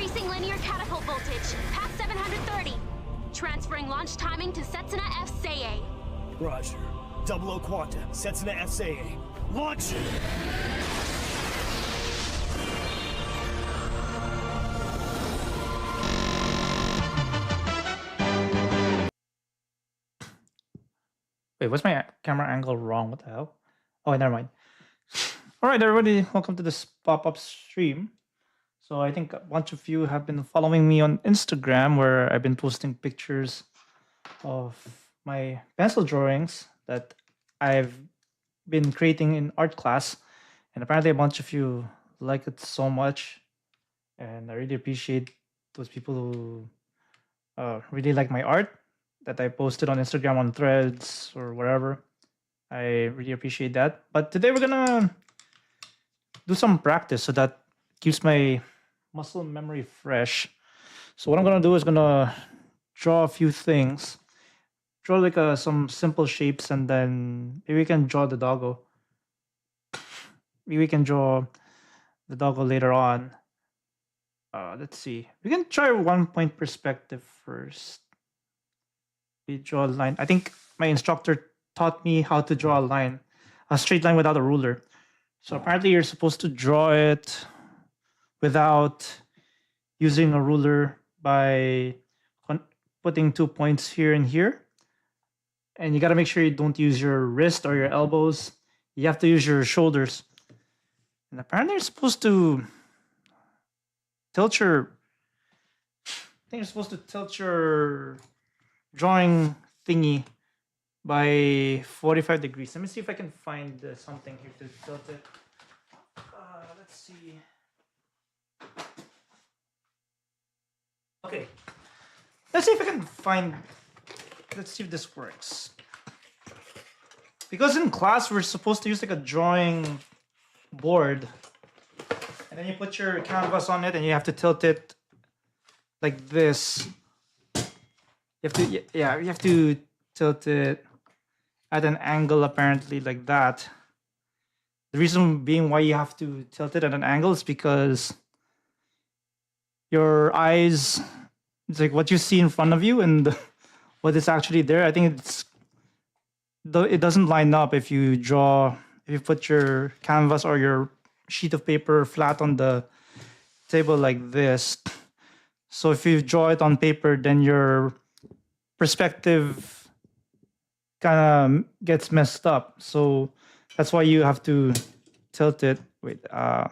Increasing linear catapult voltage, past 730. Transferring launch timing to Setsuna FCA. Roger. Double O Quanta, Setsuna FCA. Launch! Wait, what's my camera angle wrong? What the hell? Oh, never mind. All right, everybody, welcome to this pop-up stream. So I think a bunch of you have been following me on Instagram, where I've been posting pictures of my pencil drawings that I've been creating in art class. And apparently a bunch of you like it so much. And I really appreciate those people who really like my art that I posted on Instagram, on Threads, or wherever. I really appreciate that. But today we're gonna do some practice so that keeps my muscle memory fresh. So what I'm gonna do is gonna draw a few things. Draw like some simple shapes, and then maybe we can draw the doggo. Maybe we can draw the doggo later on. Let's see. We can try 1 point perspective first. We draw a line. I think my instructor taught me how to draw a line, a straight line without a ruler. So apparently you're supposed to draw it without using a ruler by putting 2 points here and here. And you got to make sure you don't use your wrist or your elbows. You have to use your shoulders. And apparently you're supposed to tilt your, I think you're supposed to tilt your drawing thingy by 45 degrees. Let me see if I can find something here to tilt it. Let's see. Okay. Let's see if I can find, let's see if this works. Because in class, we're supposed to use like a drawing board. And then you put your canvas on it and you have to tilt it like this. You have to, yeah, you have to tilt it at an angle, apparently, like that. The reason being why you have to tilt it at an angle is because your eyes, it's like what you see in front of you and what is actually there. I think it doesn't line up if you put your canvas or your sheet of paper flat on the table like this. So if you draw it on paper, then your perspective kind of gets messed up. So that's why you have to tilt it. Wait, I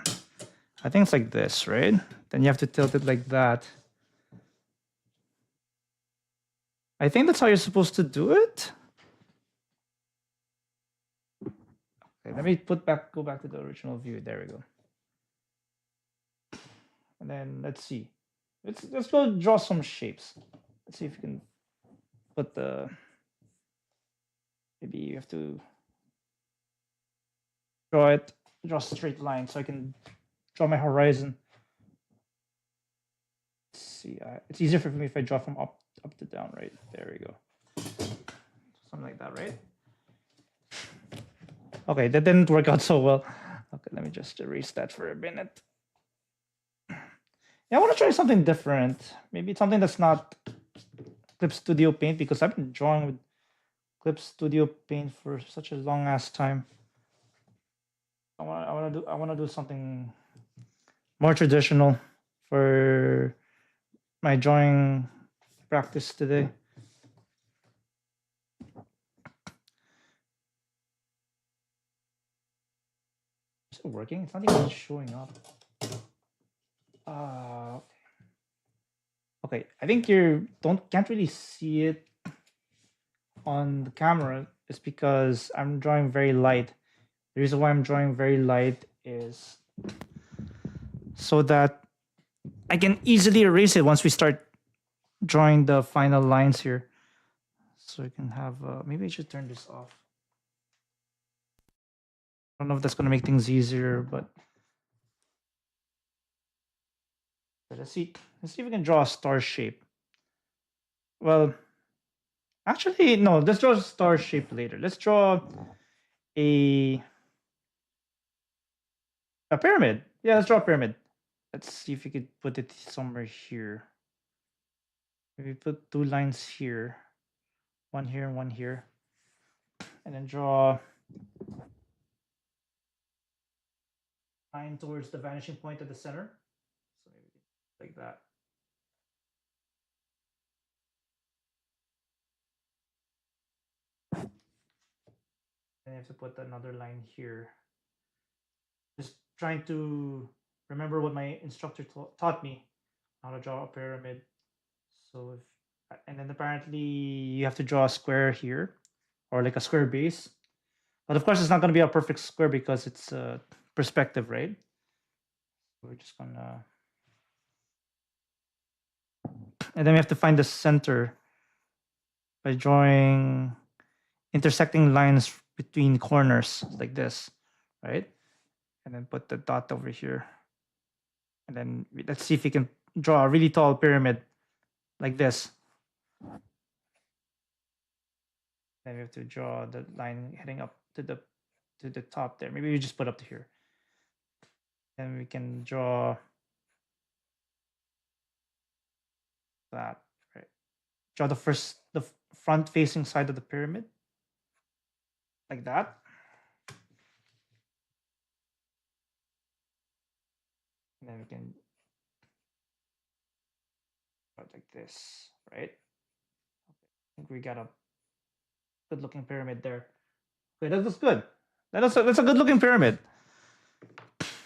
think it's like this, right? Then you have to tilt it like that. I think that's how you're supposed to do it. Okay, let me go back to the original view. There we go. And then let's see. Let's go draw some shapes. Let's see if you can put the, maybe you have to draw a straight line so I can draw my horizon. Let's see, it's easier for me if I draw from up to down, right? There we go. Something like that, right? Okay, that didn't work out so well. Okay, let me just erase that for a minute. Yeah, I want to try something different. Maybe something that's not Clip Studio Paint, because I've been drawing with Clip Studio Paint for such a long ass time. I want to do something more traditional for my drawing practice today. Is it working? It's not even showing up. Okay, I think you can't really see it on the camera. It's because I'm drawing very light. The reason why I'm drawing very light is so that I can easily erase it once we start drawing the final lines here. So I can have, maybe I should turn this off. I don't know if that's going to make things easier, but let's see if we can draw a star shape. Well, actually, no, let's draw a star shape later. Let's draw a pyramid. Yeah, let's draw a pyramid. let's see if we could put it somewhere here. Maybe put 2 lines here, one here and one here, and then draw a line towards the vanishing point at the center. So maybe like that. And you have to put another line here. Just trying to remember what my instructor taught me how to draw a pyramid. So if, and then apparently you have to draw a square here, or like a square base. But of course, it's not going to be a perfect square because it's perspective, right? So we're just gonna, and then we have to find the center by drawing intersecting lines between corners like this, right? And then put the dot over here. And then let's see if we can draw a really tall pyramid like this. Then we have to draw the line heading up to the top there. Maybe we just put up to here. And we can draw that, right? Draw the front facing side of the pyramid like that. And then we can draw it like this, right? Okay. I think we got a good looking pyramid there. Okay, that looks good. That's a good looking pyramid.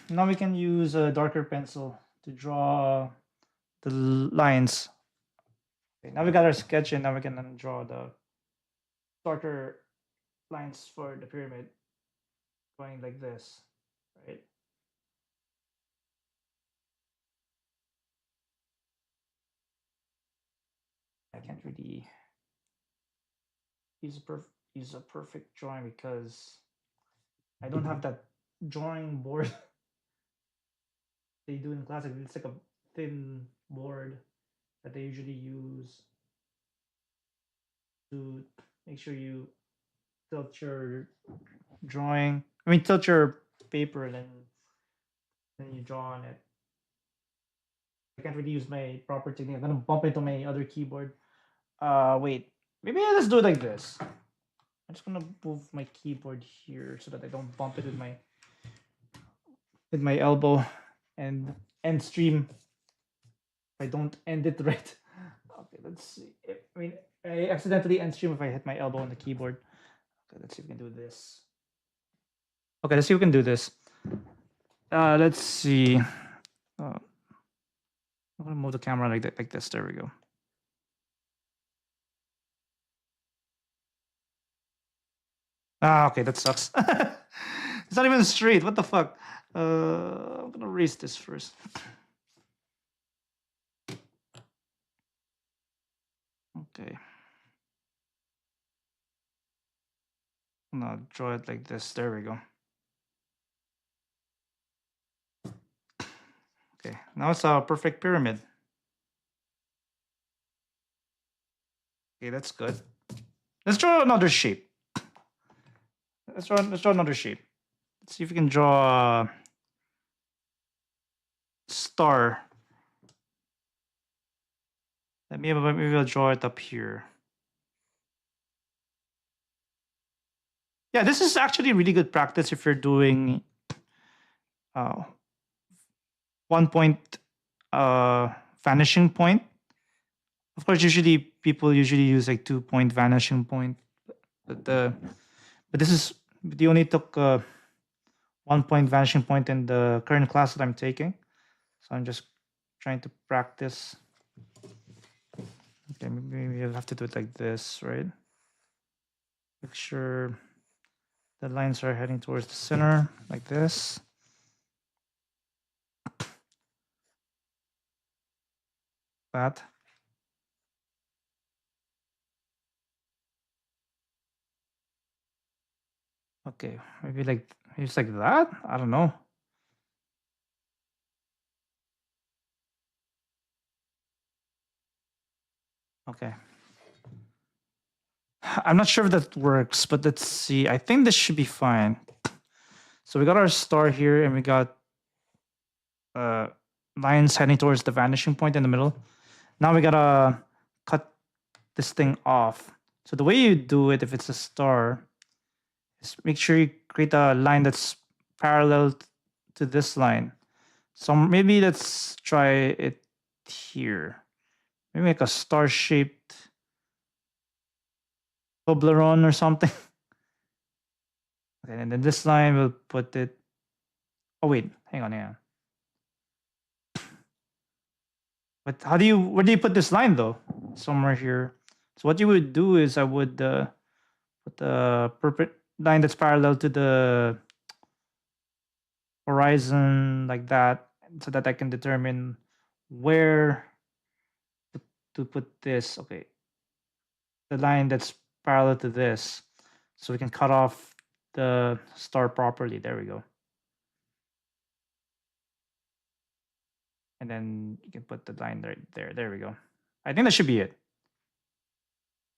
Now we can use a darker pencil to draw the lines. Okay, now we got our sketch, and now we can then draw the darker lines for the pyramid going like this, right? I can't really use a perfect drawing because I don't have that drawing board they do in classic. It's like a thin board that they usually use to make sure you tilt your drawing. I mean, tilt your paper, and then you draw on it. I can't really use my proper technique. I'm gonna bump into my other keyboard. Wait. Maybe I just do it like this. I'm just gonna move my keyboard here so that I don't bump it with my elbow and end stream. If I don't end it right. Okay, let's see. I mean, I accidentally end stream if I hit my elbow on the keyboard. Okay, let's see if we can do this. Okay, let's see if we can do this. Let's see. I'm gonna move the camera like that, like this. There we go. Okay, that sucks. It's not even straight. What the fuck? I'm gonna erase this first. Okay. I'm gonna draw it like this. There we go. Okay, now it's a perfect pyramid. Okay, that's good. Let's draw another shape. Let's draw another shape. Let's see if we can draw a star. Maybe I'll draw it up here. Yeah, this is actually really good practice if you're doing 1 point vanishing point. Of course, people usually use like 2 point vanishing point, but this is they only took 1 point vanishing point in the current class that I'm taking, so I'm just trying to practice. Okay, maybe I'll have to do it like this, right? Make sure the lines are heading towards the center, like this. That. Okay, maybe it's like that. I don't know. Okay. I'm not sure if that works, but let's see. I think this should be fine. So we got our star here, and we got lines heading towards the vanishing point in the middle. Now we gotta cut this thing off. So the way you do it, if it's a star, is make sure you create a line that's parallel to this line. So maybe let's try it here. Maybe make a star-shaped Toblerone or something. Okay, and then this line we'll put it. Oh wait, hang on. But where do you put this line though? Somewhere here. So what you would do is I would put the line that's parallel to the horizon like that, so that I can determine where to put this. Okay, the line that's parallel to this, so we can cut off the star properly. There we go. And then you can put the line right there. There we go. I think that should be it.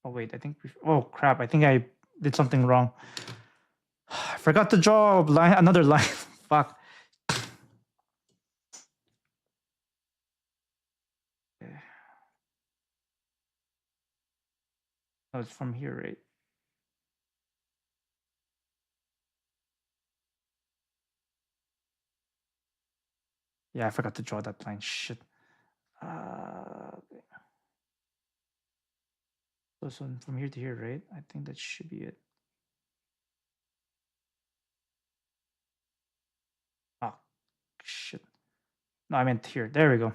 Oh wait, oh crap! I think I did something wrong. I forgot to draw another line. Fuck. Oh, it's from here, right? Yeah, I forgot to draw that line. Shit. Okay. So from here to here, right? I think that should be it. Oh, shit. No, I meant here. There we go.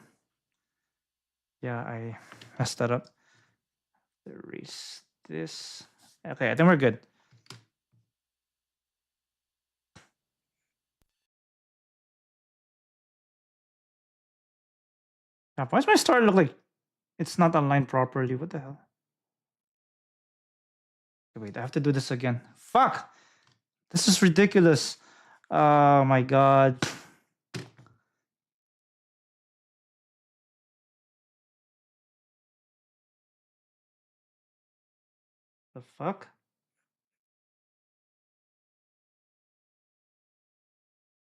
Yeah, I messed that up. Erase this. Okay, I think we're good. Now, why does my star look like it's not aligned properly? What the hell? Wait, I have to do this again. Fuck! This is ridiculous. Oh my god. The fuck?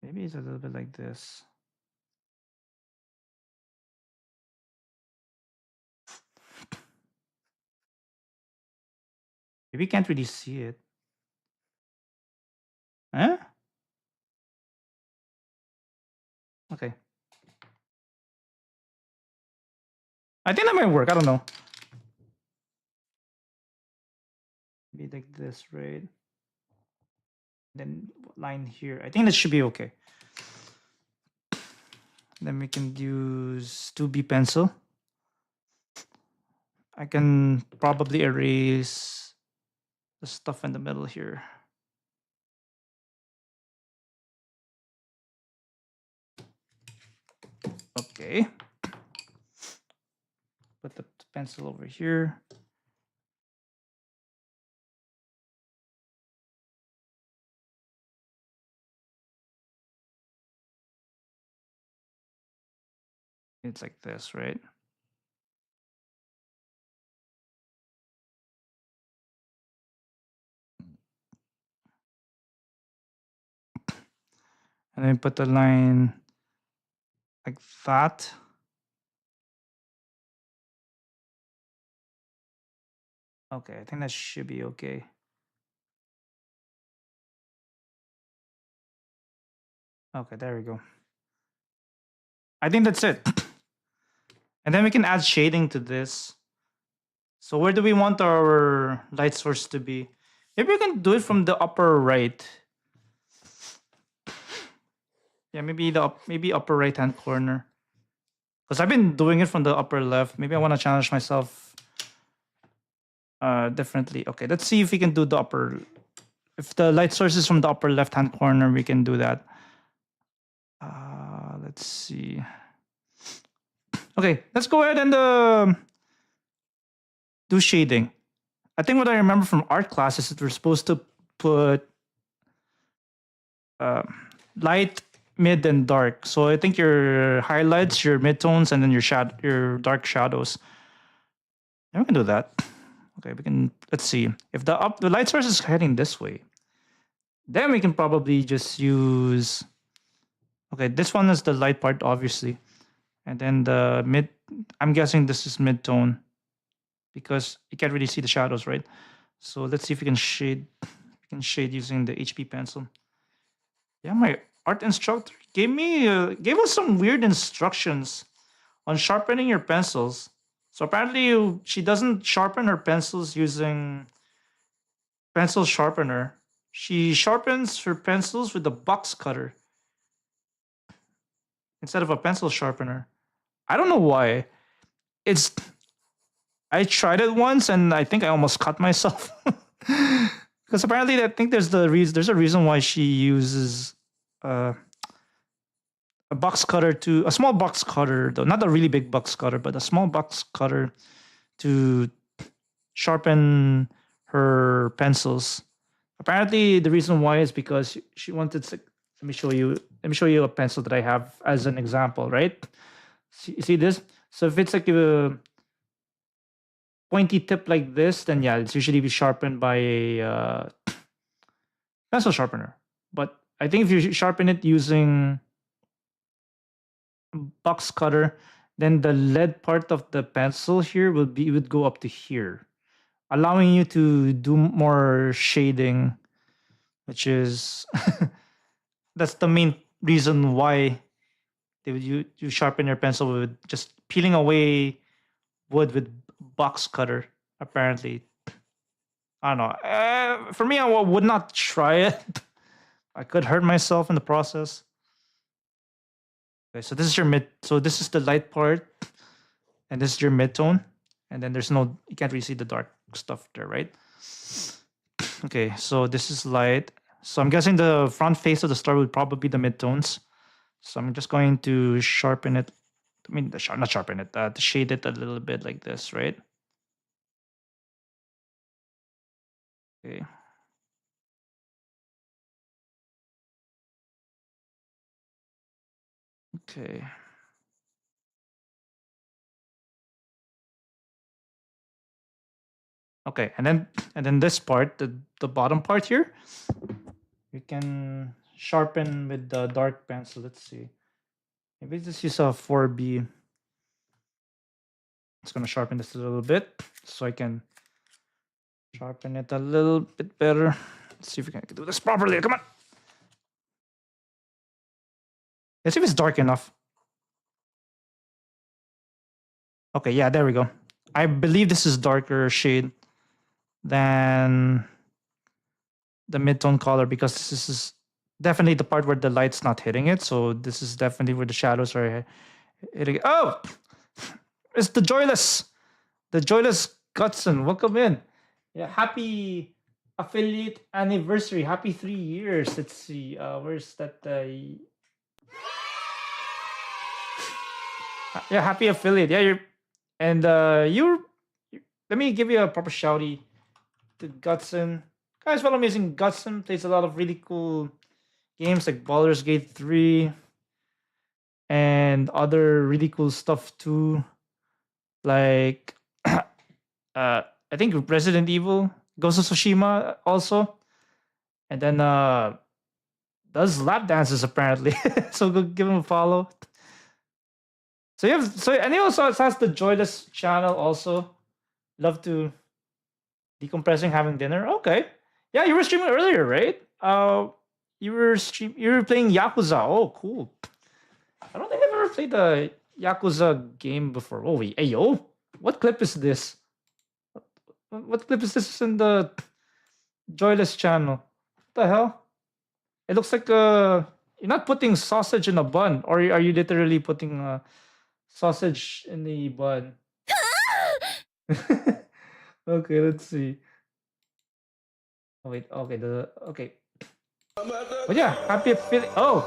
Maybe it's a little bit like this. Maybe you can't really see it. Huh? Okay. I think that might work. I don't know. Maybe like this, right? Then line here. I think that should be okay. Then we can use 2B pencil. I can probably erase the stuff in the middle here. Okay. Put the pencil over here. It's like this, right? And then put the line like that. Okay, I think that should be okay. Okay, there we go. I think that's it. And then we can add shading to this. So where do we want our light source to be? Maybe we can do it from the upper right. Yeah, maybe maybe upper right hand corner. Because I've been doing it from the upper left. Maybe I want to challenge myself differently. Okay, let's see if we can do the upper. If the light source is from the upper left hand corner, we can do that. Let's see. Okay, let's go ahead and do shading. I think what I remember from art class is that we're supposed to put light, mid, and dark. So I think your highlights, your midtones, and then your dark shadows. And we can do that. Okay, we can. Let's see if the light source is heading this way. Then we can probably just use. Okay, this one is the light part, obviously. And then the mid, I'm guessing this is mid-tone because you can't really see the shadows, right? So let's see if we can shade. We can shade using the HP pencil. Yeah, my art instructor gave us some weird instructions on sharpening your pencils. So apparently, she doesn't sharpen her pencils using pencil sharpener. She sharpens her pencils with a box cutter instead of a pencil sharpener. I don't know why. It's I tried it once and I think I almost cut myself. Because apparently I think there's a reason why she uses uh, a small box cutter though, not a really big box cutter, but a small box cutter to sharpen her pencils. Apparently the reason why is because she wanted to, let me show you a pencil that I have as an example, right? See this? So if it's like a pointy tip like this, then yeah, it's usually be sharpened by a pencil sharpener. But I think if you sharpen it using box cutter, then the lead part of the pencil here would go up to here, allowing you to do more shading, which is that's the main reason why you sharpen your pencil with just peeling away wood with box cutter. Apparently, I don't know. For me, I would not try it. I could hurt myself in the process. Okay, so this is your mid. So this is the light part, and this is your mid tone, and then there's no. You can't really see the dark stuff there, right? Okay, so this is light. So I'm guessing the front face of the star would probably be the mid tones. So I'm just going to sharpen it. I mean, not sharpen it. To shade it a little bit like this, right? Okay. Okay. Okay, and then this part, the bottom part here, you can sharpen with the dark pencil. Let's see. Maybe just use a 4B. It's gonna sharpen this a little bit so I can sharpen it a little bit better. Let's see if we can do this properly. Come on. Let's see if it's dark enough. Okay, yeah, there we go. I believe this is darker shade than the mid-tone color because this is definitely the part where the light's not hitting it. So this is definitely where the shadows are hitting it. Oh, it's the joyless Gutson. Welcome in. Yeah, happy affiliate anniversary. Happy 3 years. Let's see. Where's that? Yeah, happy affiliate. Yeah, you're and let me give you a proper shouty to Gutson. Guys, follow me using Gutson. Plays a lot of really cool games like Baldur's Gate 3 and other really cool stuff too. Like I think Resident Evil, Ghost of Tsushima also. And then does lap dances apparently. So go give him a follow. So and he also has the Joyless channel also. Love to decompressing, having dinner. Okay. Yeah, you were streaming earlier, right? You were playing Yakuza. Oh, cool. I don't think I've ever played the Yakuza game before. Oh wait, hey yo. What clip is this? What clip is this in the Joyless channel? What the hell? It looks like you're not putting sausage in a bun, or are you literally putting sausage in the bun? Okay, let's see. Oh wait, okay. But yeah, happy feeling. Oh,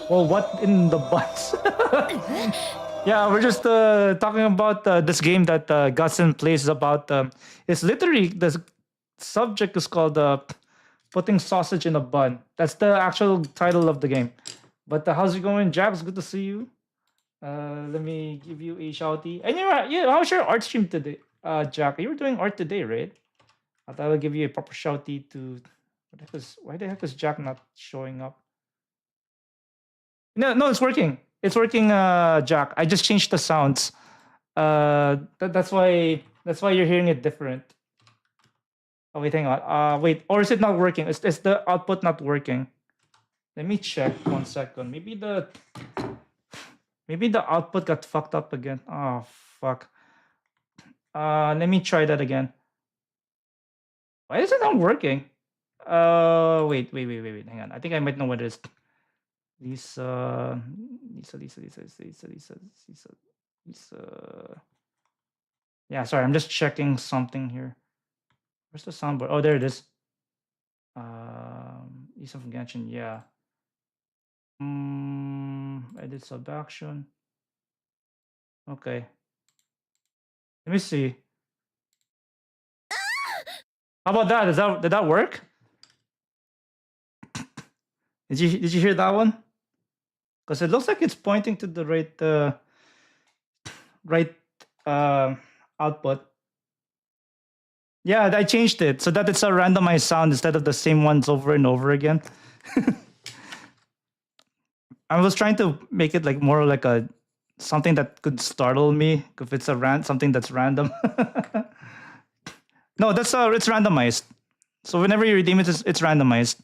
well, what in the butt? Yeah, we're just talking about this game that Gutson plays about. It's literally the subject is called putting sausage in a bun. That's the actual title of the game. But how's it going, Jabs? Good to see you. Let me give you a shouty. And how's your art stream today, Jack? You were doing art today, right? I thought I'll give you a proper shouty to. Why the heck is Jack not showing up? No, it's working. It's working, Jack. I just changed the sounds. That's why you're hearing it different. Oh wait, hang on. Wait, or is it not working? Is the output not working? Let me check 1 second. Maybe the output got fucked up again. Oh fuck. Let me try that again. Why is it not working? Wait. Hang on. I think I might know what it is. Lisa. Yeah, sorry. I'm just checking something here. Where's the soundboard? Oh, there it is. Lisa from Genshin. Yeah. Edit sub action. Okay. Let me see. How about that? Did that work? Did you hear that one? Because it looks like it's pointing to the right output. Yeah, I changed it so that it's a randomized sound instead of the same ones over and over again. I was trying to make it like more like a something that could startle me if it's something that's random. No, that's it's randomized. So whenever you redeem it, it's randomized.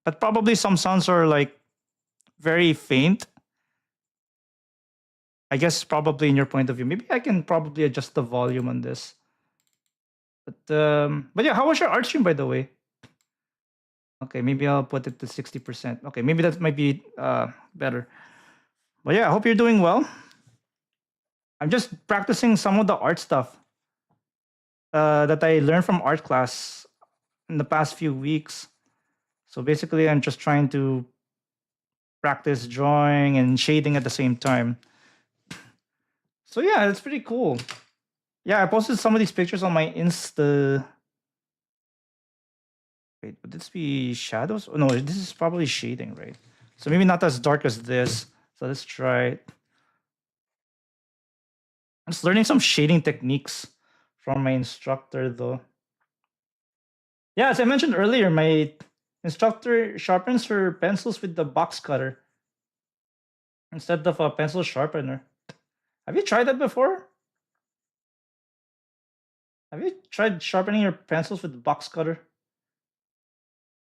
But probably some sounds are like very faint. I guess probably in your point of view. Maybe I can probably adjust the volume on this. But yeah, how was your art stream, by the way? Okay, maybe I'll put it to 60%. Okay, maybe that might be better. But yeah, I hope you're doing well. I'm just practicing some of the art stuff that I learned from art class in the past few weeks. So basically, I'm just trying to practice drawing and shading at the same time. So yeah, it's pretty cool. Yeah, I posted some of these pictures on my Insta. Wait, would this be shadows? Oh, no, this is probably shading, right? So maybe not as dark as this. So let's try it. I'm just learning some shading techniques from my instructor, though. Yeah, as I mentioned earlier, my instructor sharpens her pencils with the box cutter instead of a pencil sharpener. Have you tried that before? Have you tried sharpening your pencils with the box cutter?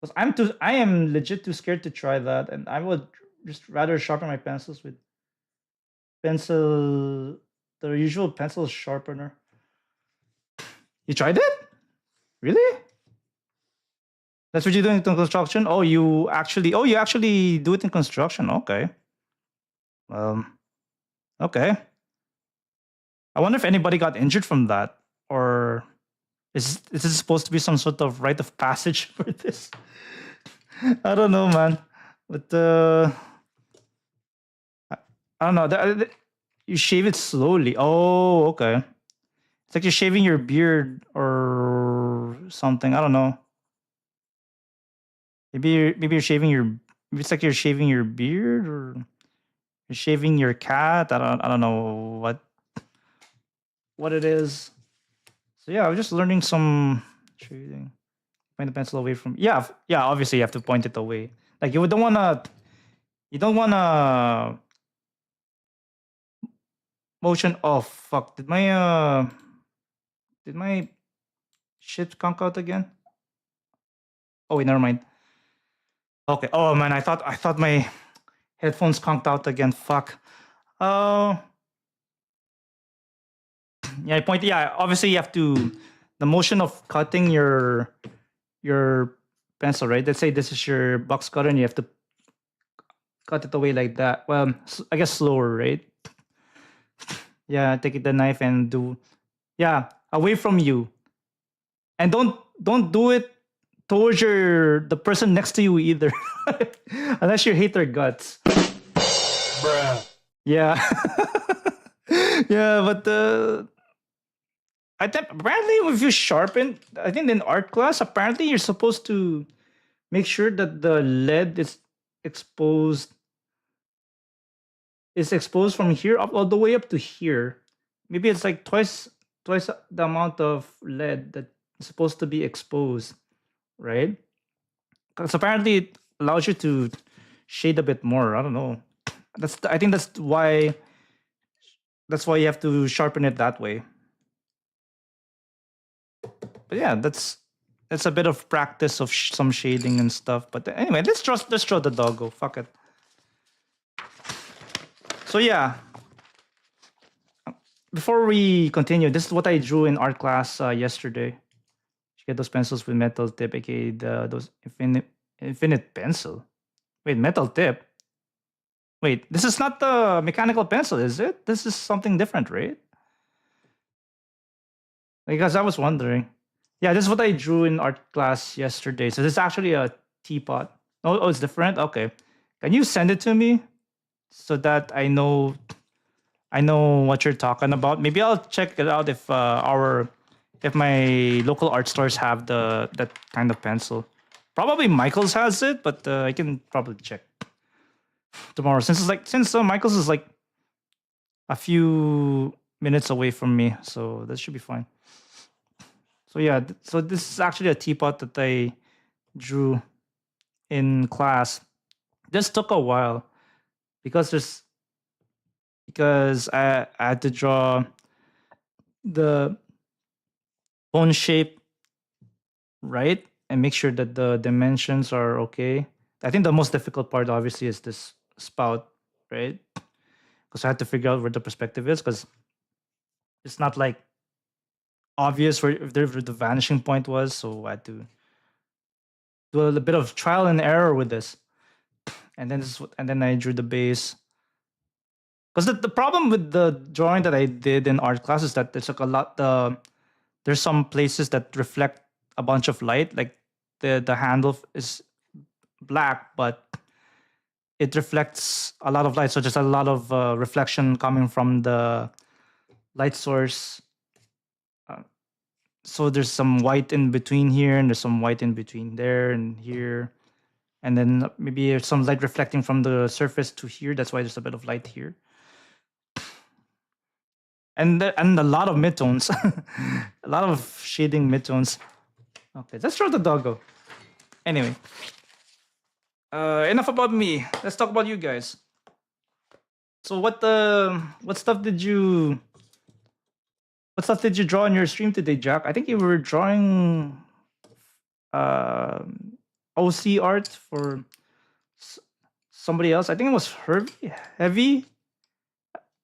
Because I am legit too scared to try that, and I would just rather sharpen my pencils with the usual pencil sharpener. You tried it? Really? That's what you do in construction? Oh, you actually do it in construction. Okay. Okay. I wonder if anybody got injured from that, or is this supposed to be some sort of rite of passage for this? I don't know, man. But I don't know. You shave it slowly. Oh, okay. It's like you're shaving your beard or something. I don't know. Maybe you're shaving your. Maybe it's like you're shaving your beard, or you're shaving your cat. I don't know what it is. So yeah, I was just learning some shading. Point the pencil away from. Yeah. Obviously, you have to point it away. Like you don't wanna. You don't wanna motion. Oh fuck! Did my shit conk out again? Oh wait, never mind. Okay. Oh man, I thought my headphones conked out again. Fuck. Oh. Yeah, point. Yeah, obviously you have to. The motion of cutting your pencil, right? Let's say this is your box cutter, and you have to cut it away like that. Well, I guess slower, right? Yeah, take the knife and do. Yeah, away from you, and don't do it towards the person next to you either, unless you hate their guts. Bruh. Yeah, yeah, but I think apparently if you sharpen, I think in art class, apparently you're supposed to make sure that the lead is exposed from here up all the way up to here. Maybe it's like twice the amount of lead that is supposed to be exposed, right? Because apparently it allows you to shade a bit more. I don't know. I think that's why you have to sharpen it that way. But yeah, it's a bit of practice of some shading and stuff. But anyway, let's draw the doggo. Fuck it. So yeah, before we continue, this is what I drew in art class yesterday. You get those pencils with metal tip, aka those infinite pencil. Wait, metal tip. Wait, this is not the mechanical pencil, is it? This is something different, right? Because I was wondering. Yeah, this is what I drew in art class yesterday. So this is actually a teapot. Oh, it's different. Okay, can you send it to me so that I know what you're talking about? Maybe I'll check it out if my local art stores have that kind of pencil. Probably Michael's has it, but I can probably check tomorrow since Michael's is like a few minutes away from me, so that should be fine. So yeah, so this is actually a teapot that I drew in class. This took a while because I had to draw the bone shape right and make sure that the dimensions are okay. I think the most difficult part obviously is this spout, right? Because I had to figure out where the perspective is because it's not like obvious where the vanishing point was, so I had to do a little bit of trial and error with this. And then I drew the base. Because the problem with the drawing that I did in art class is that there's like a lot there's some places that reflect a bunch of light, like the handle is black, but it reflects a lot of light, so there's a lot of reflection coming from the light source. So there's some white in between here, and there's some white in between there and here, and then maybe there's some light reflecting from the surface to here. That's why there's a bit of light here, and a lot of midtones, a lot of shading midtones. Okay, let's draw the doggo. Anyway, enough about me. Let's talk about you guys. So what stuff did you draw on your stream today, Jack? I think you were drawing OC art for somebody else. I think it was Heavy.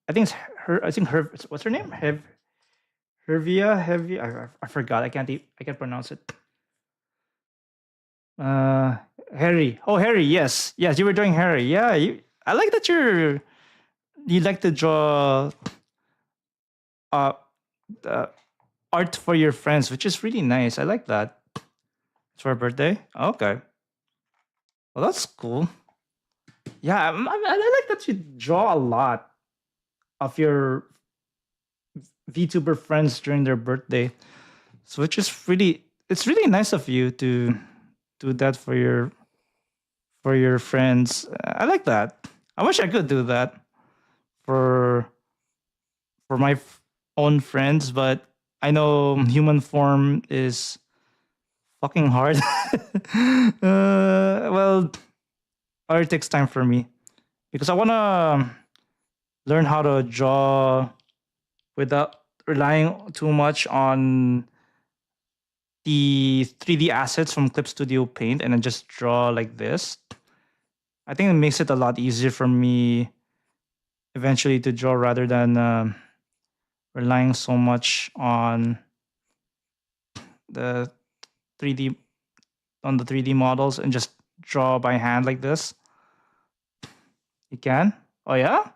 I think it's her. I think her. What's her name? Hervia. Heavy. I forgot. I can't pronounce it. Harry. Oh, Harry. Yes. You were drawing Harry. Yeah. I like that you like to draw art for your friends, which is really nice. I like that. It's for her birthday. Okay. Well, that's cool. Yeah, I like that you draw a lot of your VTuber friends during their birthday. So it's really nice of you to do that for your friends. I like that. I wish I could do that for my own friends, but I know human form is fucking hard. Well, it takes time for me because I want to learn how to draw without relying too much on the 3D assets from Clip Studio Paint and then just draw like this. I think it makes it a lot easier for me eventually to draw rather than relying so much on the 3D models and just draw by hand like this. You can? Oh yeah?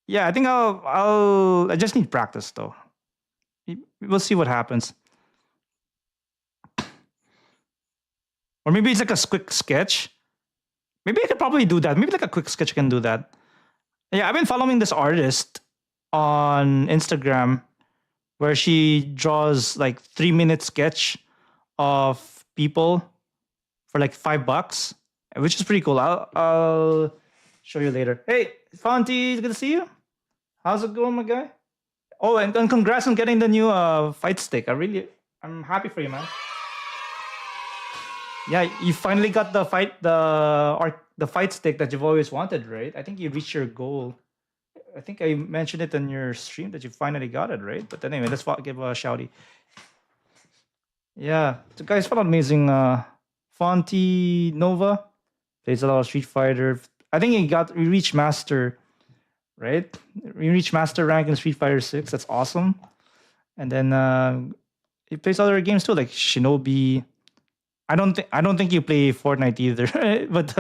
Yeah, I think I just need practice though. We'll see what happens. Or maybe it's like a quick sketch. Maybe I could probably do that. Maybe like a quick sketch can do that. Yeah, I've been following this artist on Instagram where she draws like 3-minute sketch of people for like $5, which is pretty cool. I'll show you later. Hey, Fonty, good to see you. How's it going, my guy? Oh, and congrats on getting the new fight stick. I'm happy for you, man. Yeah, you finally got the fight stick that you've always wanted, right? I think you reached your goal. I think I mentioned it on your stream that you finally got it, right? But anyway, let's give a shouty. Yeah, the guy's fun amazing. Fonty Nova plays a lot of Street Fighter. I think he reached master, right? He reached master rank in Street Fighter 6. That's awesome. And then he plays other games too, like Shinobi. I don't think you play Fortnite either, but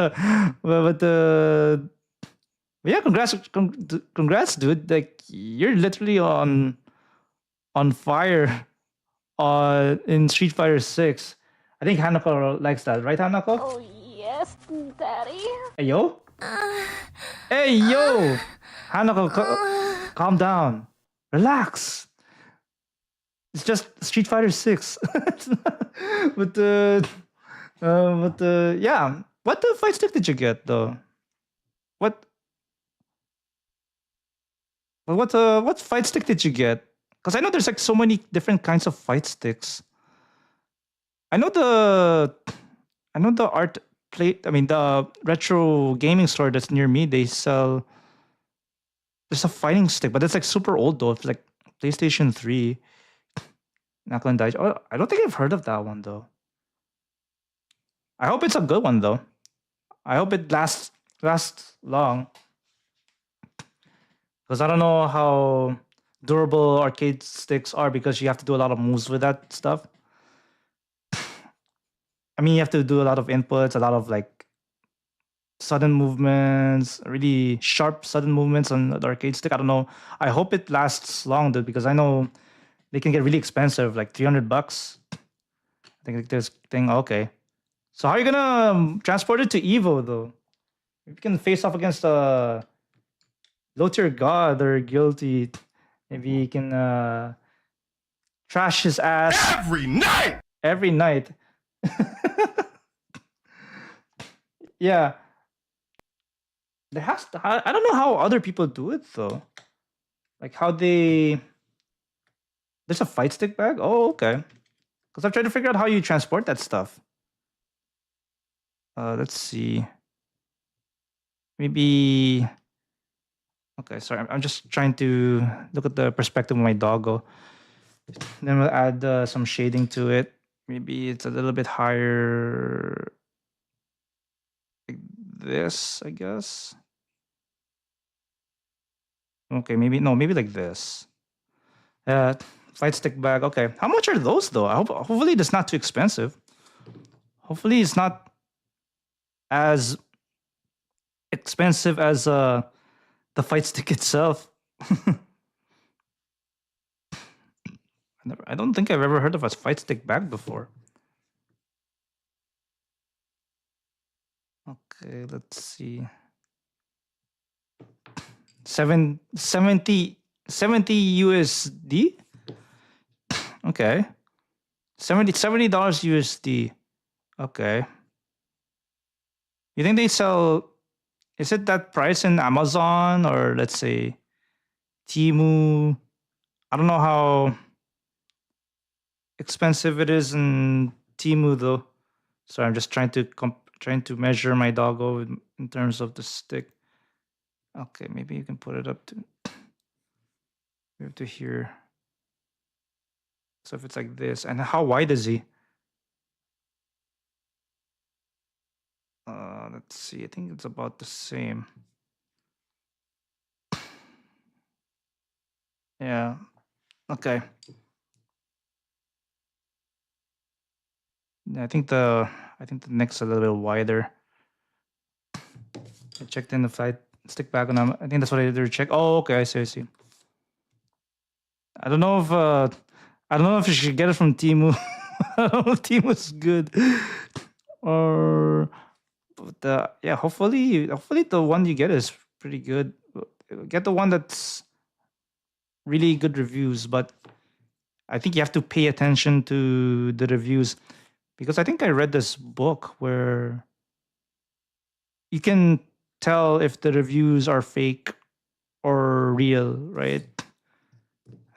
yeah, congrats, dude. Like you're literally on fire in Street Fighter 6. I think Hanako likes that, right, Hanako? Oh, yes, Daddy. Hey yo, hey yo, Hanako, calm down, relax. It's just Street Fighter 6. but yeah. What the fight stick did you get though? What what fight stick did you get? Because I know there's like so many different kinds of fight sticks. I know the art plate. I mean the retro gaming store that's near me. They sell there's a fighting stick, but it's like super old though. It's like PlayStation 3. Naklan Dai. Oh, I don't think I've heard of that one though. I hope it's a good one though. I hope it lasts long. Because I don't know how durable arcade sticks are because you have to do a lot of moves with that stuff. I mean, you have to do a lot of inputs, a lot of like sudden movements, really sharp sudden movements on the arcade stick. I don't know. I hope it lasts long, dude, because I know they can get really expensive, like $300. I think like this thing. Okay, so how are you gonna transport it to Evo though? If you can face off against a low tier god or guilty, maybe you can trash his ass Every night! every night. Yeah, there has to. I don't know how other people do it though. Like how they. There's a fight stick bag. Oh, okay. Because I'm trying to figure out how you transport that stuff. Let's see. Maybe. Okay, sorry. I'm just trying to look at the perspective of my doggo. Then we'll add some shading to it. Maybe it's a little bit higher. Like this, I guess. Okay, maybe like this. Fight stick bag. Okay, how much are those though? Hopefully it's not too expensive. Hopefully it's not as expensive as the fight stick itself. I don't think I've ever heard of a fight stick bag before. Okay, let's see. 70 USD. Okay, $70 USD. Okay. You think they sell? Is it that price in Amazon or let's say Temu? I don't know how expensive it is in Temu though. So I'm just trying to measure my doggo in terms of the stick. Okay, maybe you can put it up to here. So if it's like this, and how wide is he? Let's see. I think it's about the same. Yeah. Okay. Yeah, I think the neck's a little bit wider. I checked in the flight stick back on them. I think that's what I did check. Oh, okay. I see. I don't know if you should get it from Temu. I don't know if Temu's good. Or but yeah, hopefully the one you get is pretty good. Get the one that's really good reviews, but I think you have to pay attention to the reviews because I think I read this book where you can tell if the reviews are fake or real, right?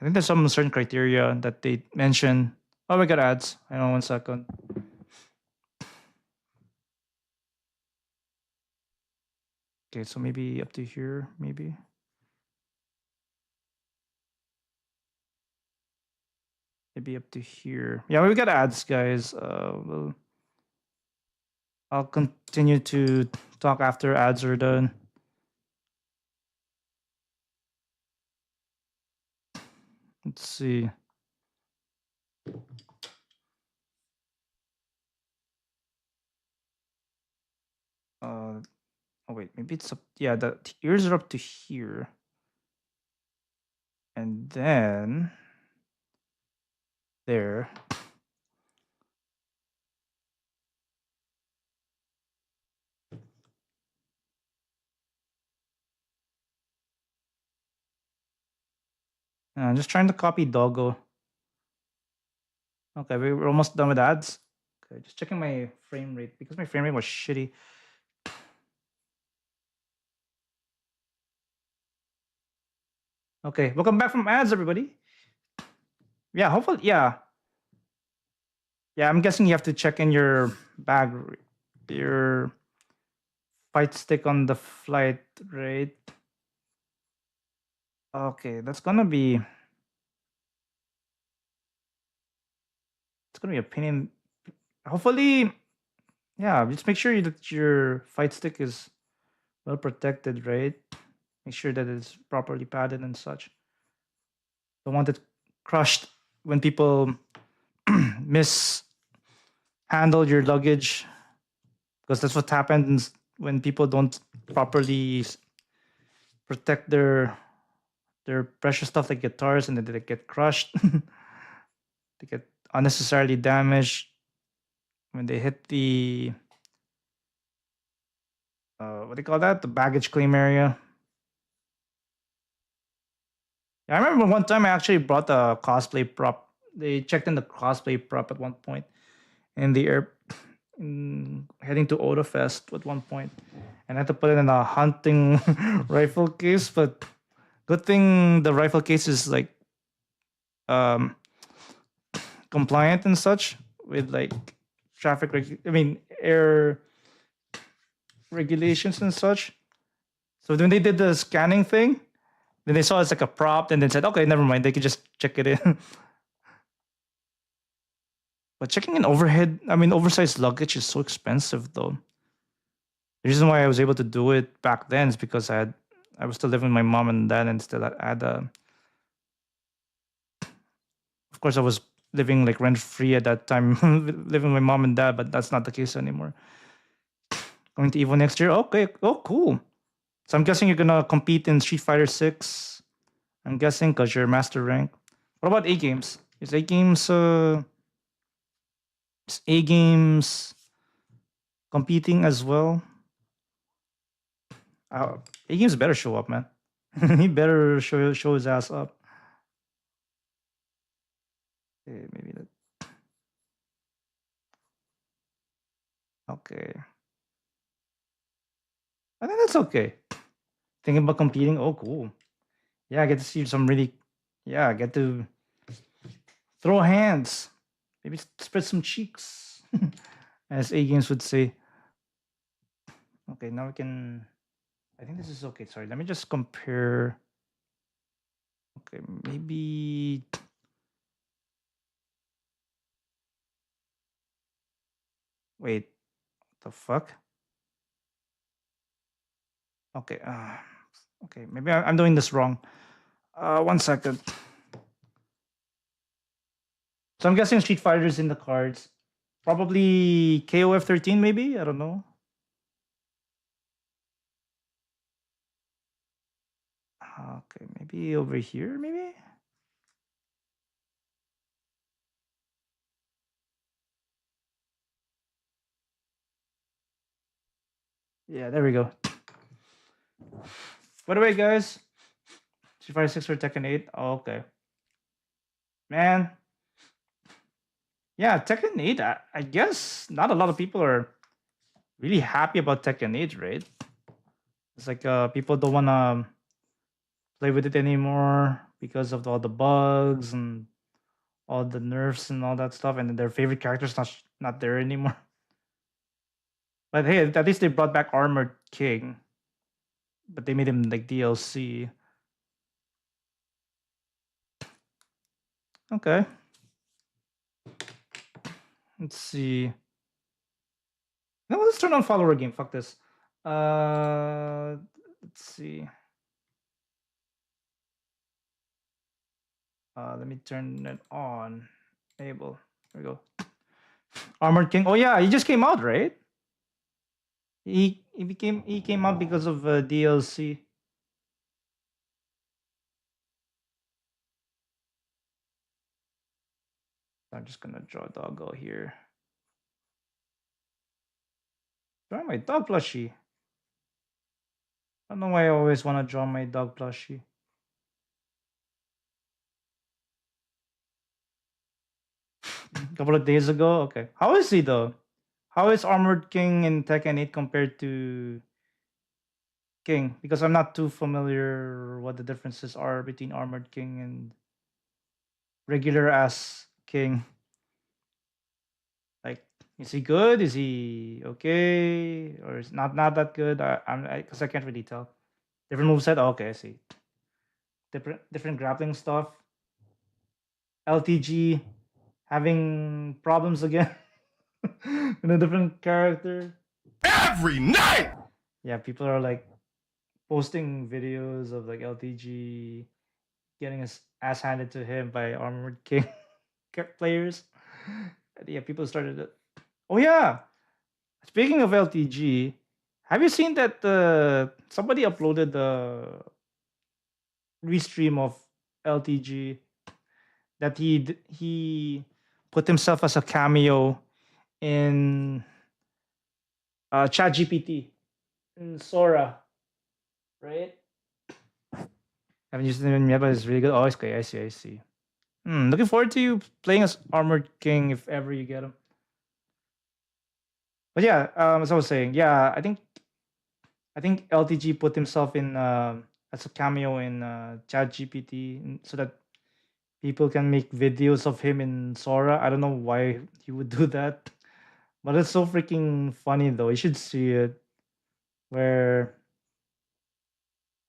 I think there's some certain criteria that they mention. Oh, we got ads. I know, 1 second. Okay, so maybe up to here, maybe. Maybe up to here. Yeah, we got ads, guys. I'll continue to talk after ads are done. Let's see. Oh wait, maybe it's up. Yeah, the ears are up to here, and then there. I'm just trying to copy Doggo. Okay, we're almost done with ads. Okay, just checking my frame rate because my frame rate was shitty. Okay, welcome back from ads, everybody. Yeah, hopefully, yeah. Yeah, I'm guessing you have to check in your bag, your fight stick on the flight, right? Okay, that's gonna be. It's gonna be a pain in. Hopefully, yeah. Just make sure that your fight stick is well protected, right? Make sure that it's properly padded and such. Don't want it crushed when people mishandle your luggage, because that's what happens when people don't properly protect their precious stuff like guitars, and then they get crushed. They get unnecessarily damaged when they hit the what do you call that? The baggage claim area. Yeah, I remember one time I actually brought a cosplay prop. They checked in the cosplay prop at one point in the air, heading to Otafest at one point, and I had to put it in a hunting rifle case. But good thing the rifle case is like um, compliant and such with like air regulations and such. So when they did the scanning thing, then they saw it's like a prop, and then said, "Okay, never mind. They could just check it in." But checking in oversized luggage is so expensive, though. The reason why I was able to do it back then is because I was still living with my mom and dad, and still had of course I was living like rent free at that time, living with my mom and dad. But that's not the case anymore. Going to Evo next year. Okay. Oh, cool. So I'm guessing you're gonna compete in Street Fighter 6. I'm guessing because you're master rank. What about A games? Is A games competing as well? A games better show up, man. He better show his ass up. Okay, maybe that. Okay, I think that's okay. Thinking about competing. Oh, cool. Yeah, I get to see some really. Yeah, I get to throw hands. Maybe spread some cheeks, as A games would say. Okay, now we can. I think this is okay. Sorry, let me just compare. Okay, maybe. Wait, the fuck? Okay, okay, maybe I'm doing this wrong. 1 second. So I'm guessing Street Fighter's in the cards. Probably KOF 13, maybe? I don't know. Okay, maybe over here, maybe? Yeah, there we go. By the way, guys, Street Fighter 6 or Tekken 8. Oh, okay. Man. Yeah, Tekken 8, I guess not a lot of people are really happy about Tekken 8, right? It's like people don't want to play with it anymore because of all the bugs and all the nerfs and all that stuff, and then their favorite character's not there anymore. But hey, at least they brought back Armored King. but they made him like DLC. Okay, let's see. No, let's turn on follower game. Fuck this. Let's see. Let me turn it on. Enable. There we go. Armored King. Oh yeah, he just came out, right? He came out because of DLC. I'm just gonna draw a doggo here. Draw my dog plushie. I don't know why I always want to draw my dog plushie. A couple of days ago. Okay. How is he though? How is Armored King in Tekken 8 compared to King? Because I'm not too familiar what the differences are between Armored King and regular ass King. Like, is he good? Is he okay? Or is not that good? Because I can't really tell. Different moveset? Oh, okay, I see. Different grappling stuff. LTG having problems again in a different character. Every night. Yeah, people are like posting videos of like LTG getting his ass handed to him by Armored King players. And yeah, people started it. Oh yeah, speaking of LTG, have you seen that somebody uploaded the restream of LTG that he put himself as a cameo in ChatGPT in Sora, right? Haven't used it yet, but it's really good. Oh, okay, I see, I see. Looking forward to you playing as Armored King if ever you get him. But yeah, as I was saying, yeah, I think LTG put himself in as a cameo in ChatGPT so that people can make videos of him in Sora. I don't know why he would do that, but it's so freaking funny though. You should see it. Where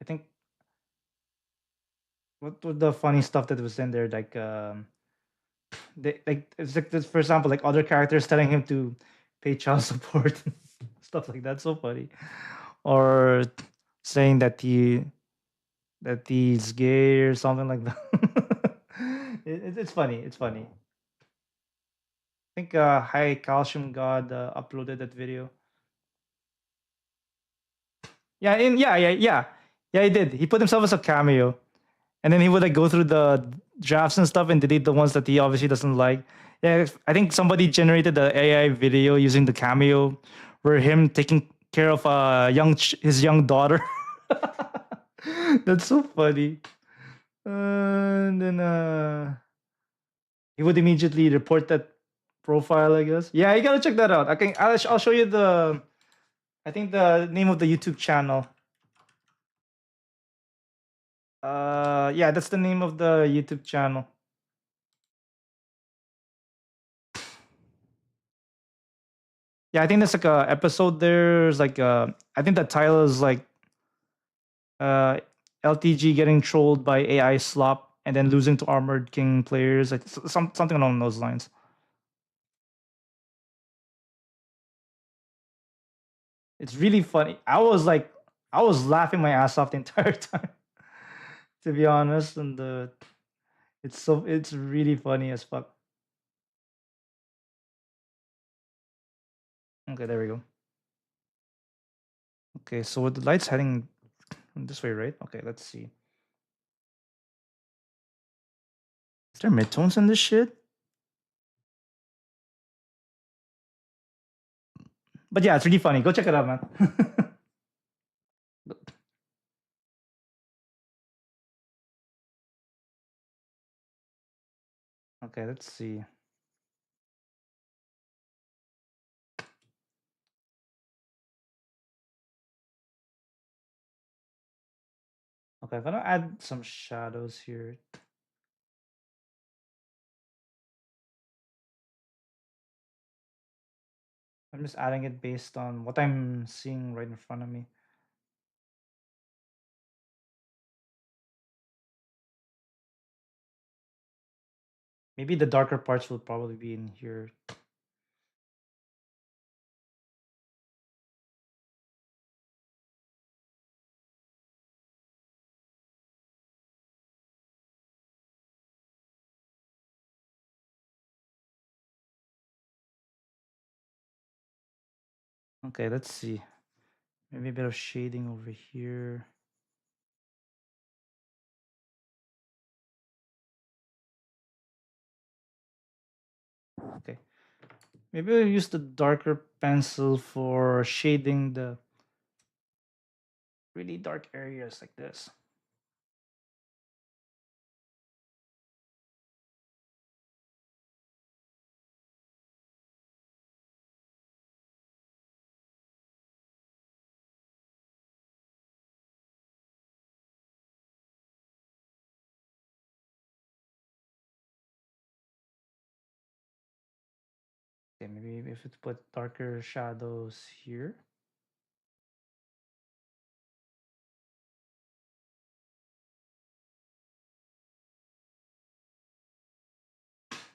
I think what were the funny stuff that was in there, like it's like this, for example, like other characters telling him to pay child support, stuff like that. So funny, or saying that he's gay or something like that. It's funny. It's funny. I think High Calcium God uploaded that video. Yeah, he did. He put himself as a cameo, and then he would like go through the drafts and stuff and delete the ones that he obviously doesn't like. Yeah, I think somebody generated the AI video using the cameo, where him taking care of his young daughter. That's so funny. And then he would immediately report that profile, I guess. Yeah, you gotta check that out. I'll show you I think the name of the YouTube channel. Yeah, that's the name of the YouTube channel. Yeah, I think that's like a episode. There's like I think the title is like uh LTG getting trolled by AI slop and then losing to Armored King players, like something along those lines. It's really funny. I was laughing my ass off the entire time, to be honest. And it's really funny as fuck. Okay, there we go. Okay, so with the lights heading this way, right? Okay, let's see. Is there midtones in this shit? But yeah, it's really funny. Go check it out, man. Okay, let's see. Okay, I'm gonna add some shadows here. I'm just adding it based on what I'm seeing right in front of me. Maybe the darker parts will probably be in here. Okay, let's see. Maybe a bit of shading over here. Okay. Maybe I'll use the darker pencil for shading the really dark areas like this. Okay, maybe if it's put darker shadows here.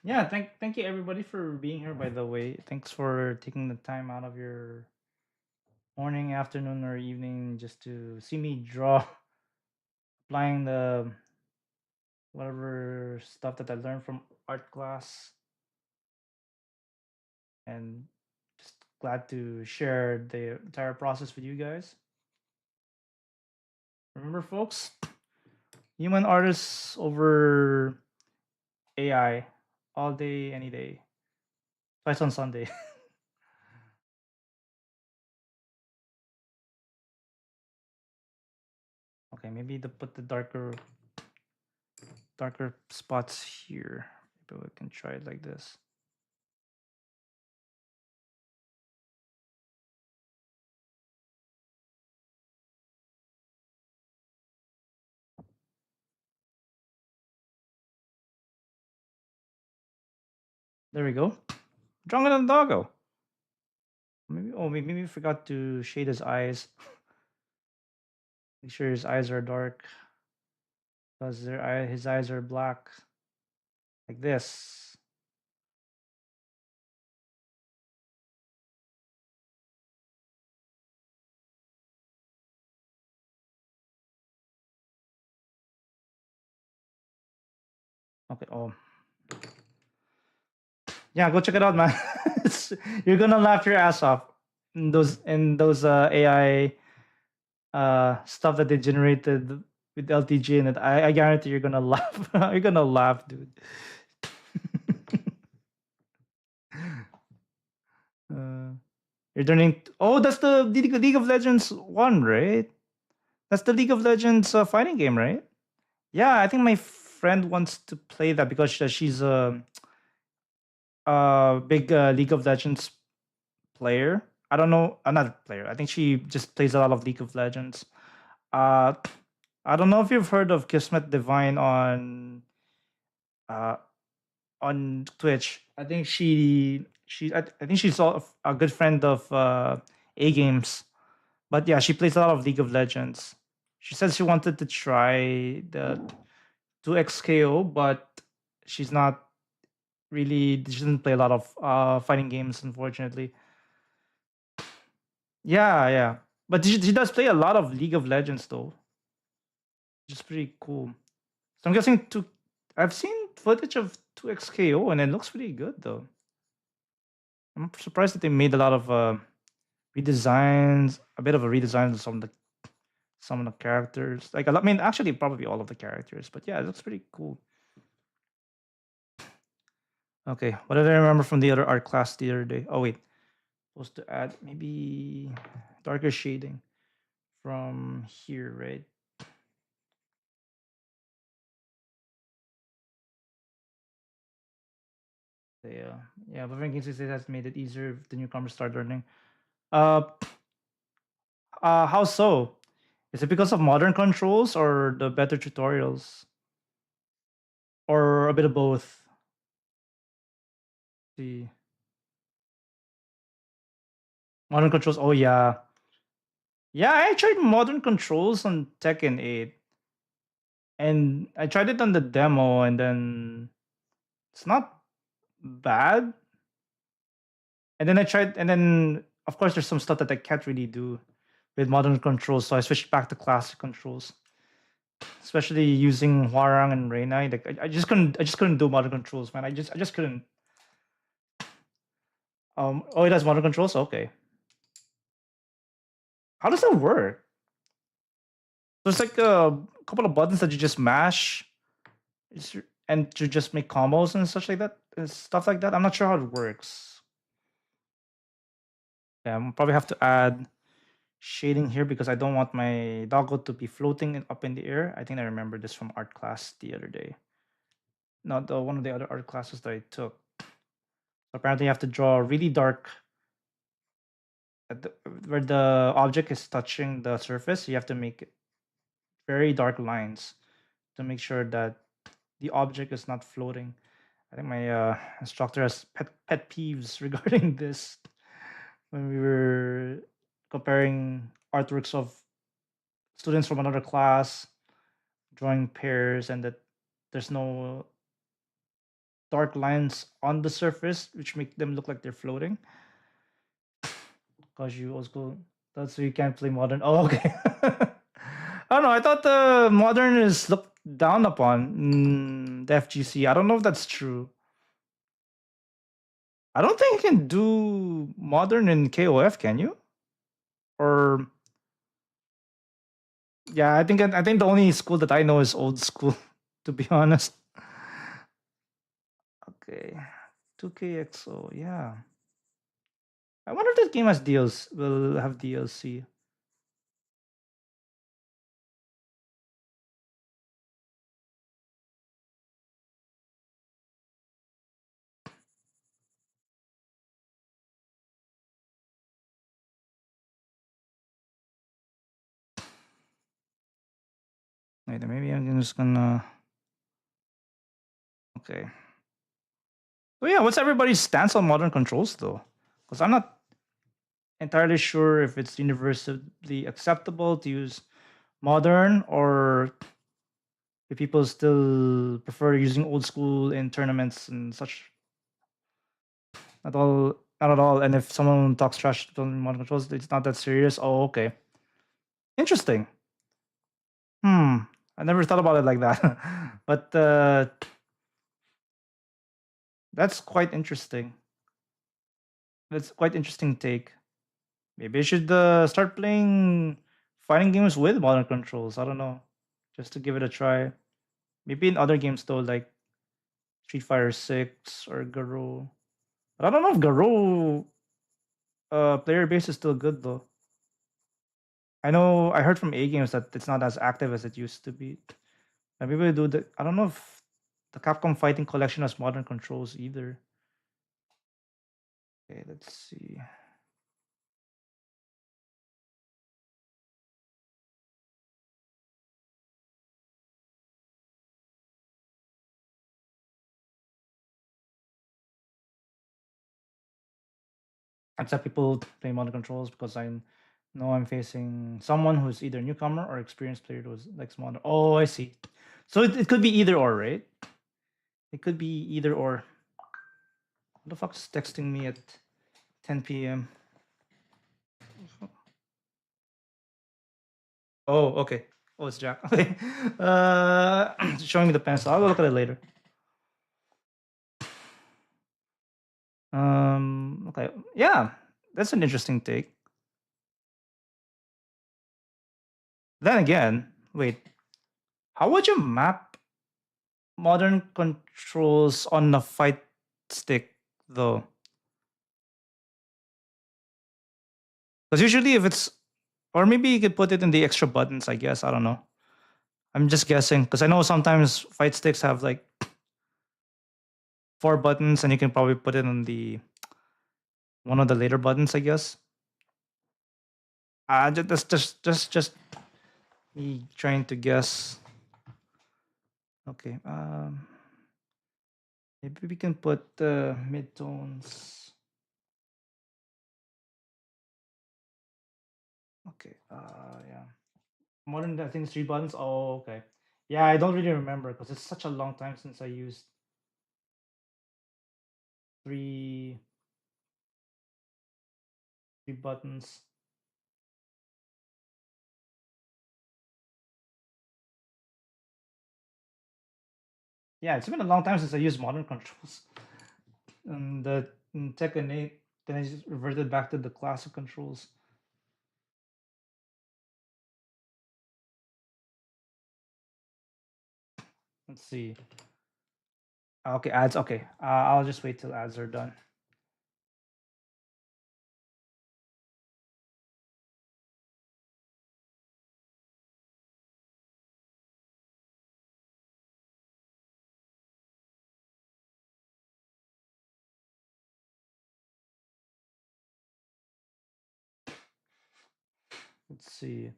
Yeah, thank you everybody for being here, by the way. Thanks for taking the time out of your morning, afternoon, or evening just to see me draw, applying the whatever stuff that I learned from art class, and just glad to share the entire process with you guys. Remember, folks, human artists over AI all day, any day, twice on Sunday. Okay, maybe put the darker spots here. Maybe we can try it like this. There we go. Stronger than doggo. Maybe we forgot to shade his eyes. Make sure his eyes are dark because his eyes are black like this. Okay. Oh, yeah. Go check it out, man. You're gonna laugh your ass off in those AI stuff that they generated with LTG in it. I guarantee you're gonna laugh. You're gonna laugh, dude. uh, you're turning. Oh, that's the League of Legends one, right? That's the League of Legends fighting game, right? Yeah, I think my friend wants to play that because she's a big League of Legends player. I don't know, another player. I think she just plays a lot of League of Legends. Uh, I don't know if you've heard of Kismet Divine uh, on Twitch. I think I think she's a good friend of A Games. But yeah, she plays a lot of League of Legends. She said she wanted to try the 2XKO, but she's not really. She doesn't play a lot of fighting games, unfortunately. Yeah, yeah. But she does play a lot of League of Legends though, which is pretty cool. So I'm guessing two. I've seen footage of 2XKO and it looks pretty good though. I'm surprised that they made a lot of redesigns, a bit of a redesign of some of the characters. Like a lot, I mean, actually, probably all of the characters. But yeah, it looks pretty cool. Okay, what did I remember from the other art class the other day? Oh wait, supposed to add maybe darker shading from here, right? Yeah, yeah. But Ranking System has made it easier if the newcomers start learning. Uh, how so? Is it because of modern controls or the better tutorials, or a bit of both? See, modern controls. Oh yeah, yeah. I tried modern controls on Tekken 8, and I tried it on the demo, and then It's not bad. And then I tried, and then of course there's some stuff that I can't really do with modern controls, so I switched back to classic controls, especially using Huarang and Reina. Like I just couldn't do modern controls, man. I just couldn't. Oh, it has modern controls. Okay, how does that work? There's like a couple of buttons that you just mash, and to just make combos and such like that, and stuff like that. I'm not sure how it works. Yeah, I'm probably have to add shading here because I don't want my doggo to be floating up in the air. I think I remember this from art class the other day. Not the one of the other art classes that I took. So apparently, you have to draw really dark at where the object is touching the surface. You have to make very dark lines to make sure that the object is not floating. I think my instructor has pet peeves regarding this when we were comparing artworks of students from another class drawing pairs, and that there's no dark lines on the surface which make them look like they're floating. Because you also that's so you can't play modern. Oh, okay. I don't know. I thought the modern is looked down upon the FGC. I don't know if that's true. I don't think you can do modern in KOF, can you? Or yeah, I think the only school that I know is old school, to be honest. Okay, 2KXO, yeah. I wonder if this game has deals will have DLC. Wait, maybe I'm just gonna. Okay. So yeah, what's everybody's stance on modern controls though? Because I'm not entirely sure if it's universally acceptable to use modern or if people still prefer using old school in tournaments and such. Not at all. And if someone talks trash on modern controls, it's not that serious. Oh, okay. Interesting. I never thought about it like that. But that's quite interesting. That's quite interesting take. Maybe I should start playing fighting games with modern controls. I don't know, just to give it a try. Maybe in other games though, like Street Fighter 6 or Garo. But I don't know if Garo player base is still good though. I know I heard from A games that it's not as active as it used to be. Maybe we do the. I don't know if the Capcom Fighting Collection has modern controls either. Okay, let's see. Accept people play modern controls because I know I'm facing someone who's either newcomer or experienced player who likes modern. Oh, I see. So it could be either or, right? It could be either or. What the fuck's texting me at 10 p.m.? Oh, okay. Oh, it's Jack. Okay. Showing me the pencil. I'll look at it later. Okay. Yeah, that's an interesting take. Then again, wait. How would you map modern controls on a fight stick, though? Because usually, if it's, or maybe you could put it in the extra buttons, I guess. I don't know. I'm just guessing because I know sometimes fight sticks have like 4 buttons, and you can probably put it on the one of the later buttons, I guess. That's just me trying to guess. Okay. Maybe we can put the midtones. Okay. Yeah. Modern, I think 3 buttons. Oh, okay. Yeah, I don't really remember because it's such a long time since I used three buttons. Yeah, it's been a long time since I used modern controls. And the in Tekken 8, then I just reverted back to the classic controls. Let's see. Okay, ads. Okay, I'll just wait till ads are done. Let's see.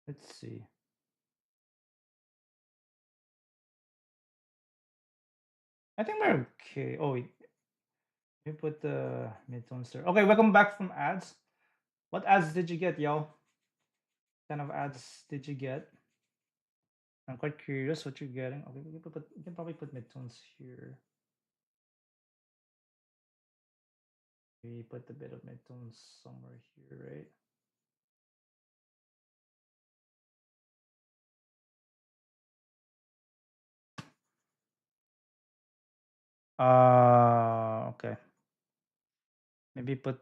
Let's see. I think we're okay. Oh wait, we put the midtones there. Okay, welcome back from ads. What ads did you get, yo? What kind of ads did you get? I'm quite curious what you're getting. Okay, we can probably put midtones here. We put a bit of midtones somewhere here, right? Okay. Maybe put.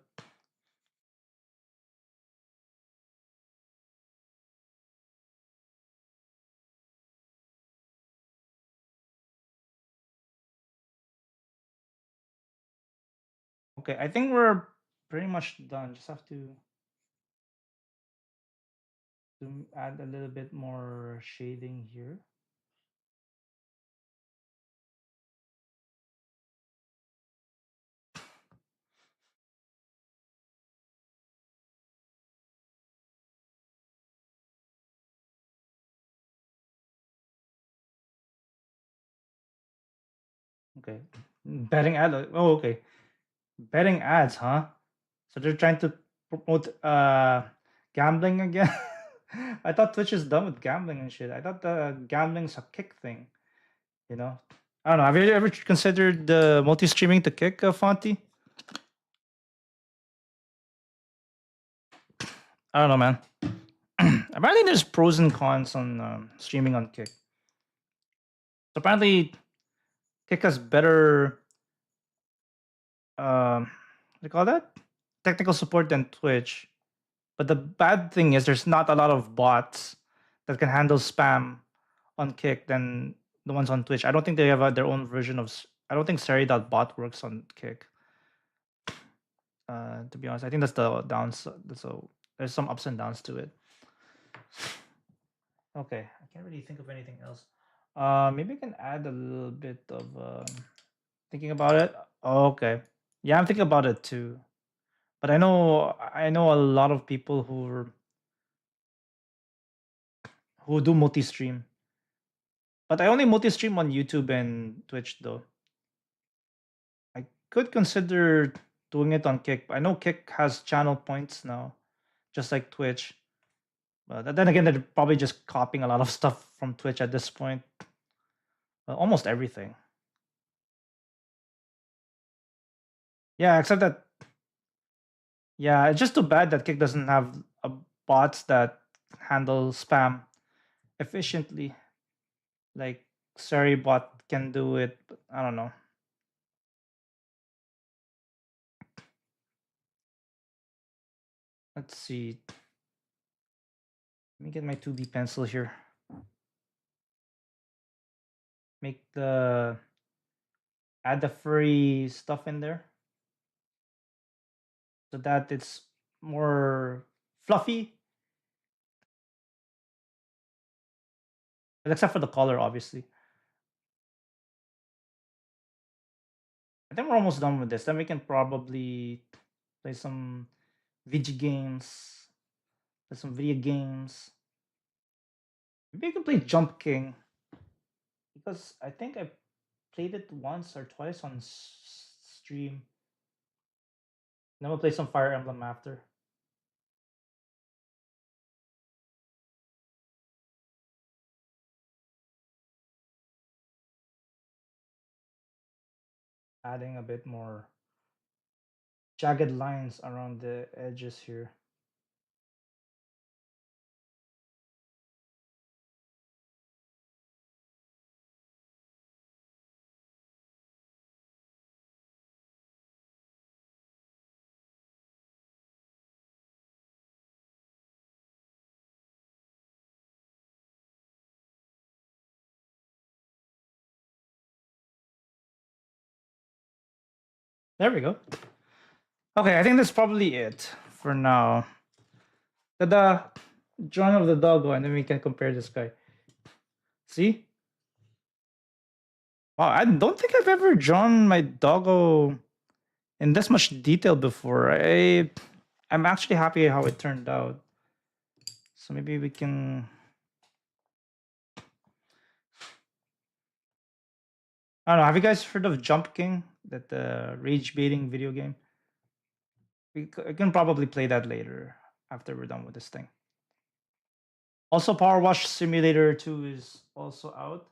Okay, I think we're pretty much done. Just have to add a little bit more shading here. Okay. Betting ad. Oh, okay. Betting ads, huh? So they're trying to promote gambling again. I thought Twitch is done with gambling and shit. I thought gambling's a kick thing. You know. I don't know. Have you ever considered multi-streaming to kick, Fonty? I don't know, man. Apparently, there's pros and cons on streaming on Kick. So apparently, Kick has better what do you call that? Technical support than Twitch. But the bad thing is there's not a lot of bots that can handle spam on Kick than the ones on Twitch. I don't think they have their own version of. I don't think Sari.bot works on Kick. To be honest, I think that's the downs. So there's some ups and downs to it. Okay, I can't really think of anything else. Maybe I can add a little bit of thinking about it. Okay, yeah, I'm thinking about it too. But I know a lot of people who do multi-stream. But I only multi-stream on YouTube and Twitch though. I could consider doing it on Kick. I know Kick has channel points now, just like Twitch. But then again, they're probably just copying a lot of stuff from Twitch at this point. Almost everything. Yeah, except that. Yeah, it's just too bad that Kick doesn't have bots that handle spam efficiently. Like Bot can do it, but I don't know. Let's see. Let me get my 2B pencil here. Make the add the furry stuff in there so that it's more fluffy. Well, except for the color, obviously. I think we're almost done with this. Then we can probably play some VG games, play some video games. Maybe you can play Jump King. because I think I played it once or twice on stream. Then we'll play some Fire Emblem after. Adding a bit more jagged lines around the edges here. There we go. Okay, I think that's probably it for now. The drawing of the doggo, and then we can compare this guy. See? Wow, I don't think I've ever drawn my doggo in this much detail before. I'm actually happy how it turned out. So maybe we can. I don't know. Have you guys heard of Jump King? That rage baiting video game. I can probably play that later after we're done with this thing. Also, Power Wash Simulator 2 is also out.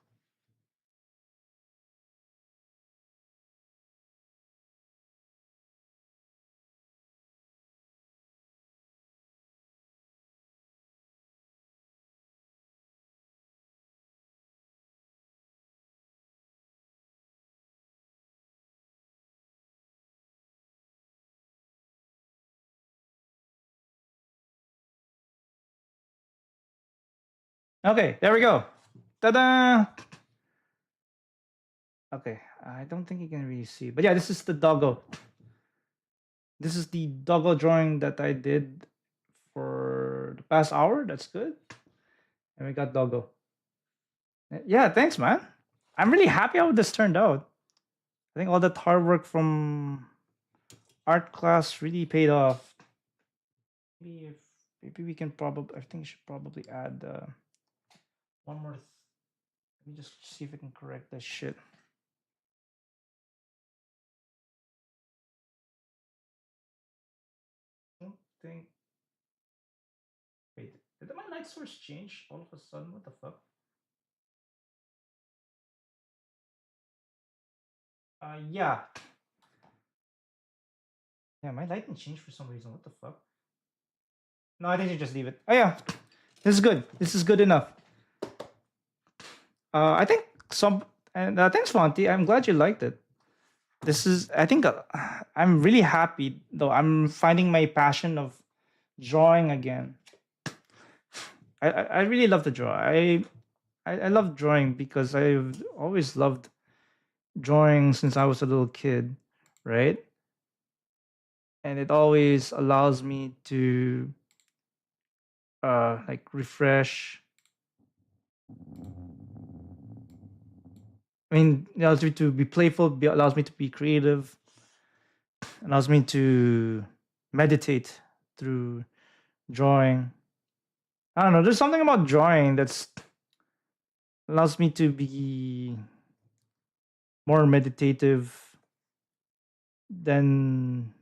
Okay, there we go. Ta-da! Okay, I don't think you can really see, but yeah, this is the doggo. This is the doggo drawing that I did for the past hour. That's good. And we got doggo. Yeah, thanks, man. I'm really happy how this turned out. I think all that hard work from art class really paid off. Maybe we can probably. I think I should probably add one more. Let me just see if I can correct this shit. I don't think. Wait, did my light source change all of a sudden? What the fuck? Yeah. Yeah, my lighting changed for some reason. What the fuck? No, I think you just leave it. Oh yeah, this is good. This is good enough. I think some and thanks, Fonty. I'm glad you liked it. This is. I think I'm really happy though. I'm finding my passion of drawing again. I really love to draw. I love drawing because I've always loved drawing since I was a little kid, right? And it always allows me to like refresh. I mean, it allows me to be playful, allows me to be creative, allows me to meditate through drawing. I don't know, there's something about drawing that's allows me to be more meditative than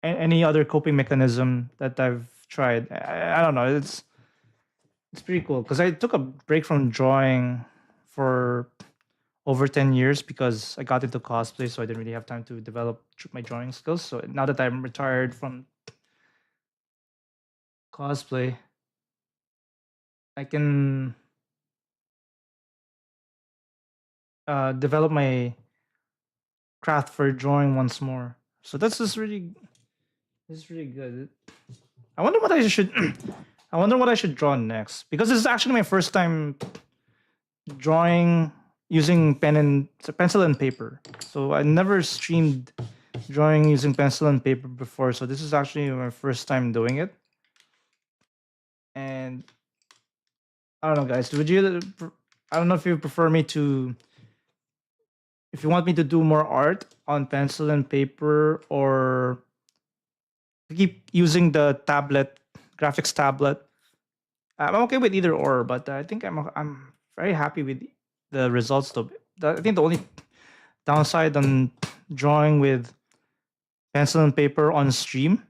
any other coping mechanism that I've tried. I don't know, it's pretty cool because I took a break from drawing for over 10 years because I got into cosplay, so I didn't really have time to develop my drawing skills. So now that I'm retired from cosplay, I can develop my craft for drawing once more. So this is really good. I wonder what I should I wonder what I should draw next because this is actually my first time drawing using pencil and paper. So I never streamed drawing using pencil and paper before. So this is actually my first time doing it. And I don't know, guys. I don't know if you prefer me to. If you want me to do more art on pencil and paper, or keep using the tablet, graphics tablet. I'm okay with either or, but I think I'm very happy with the results though. I think the only downside on drawing with pencil and paper on stream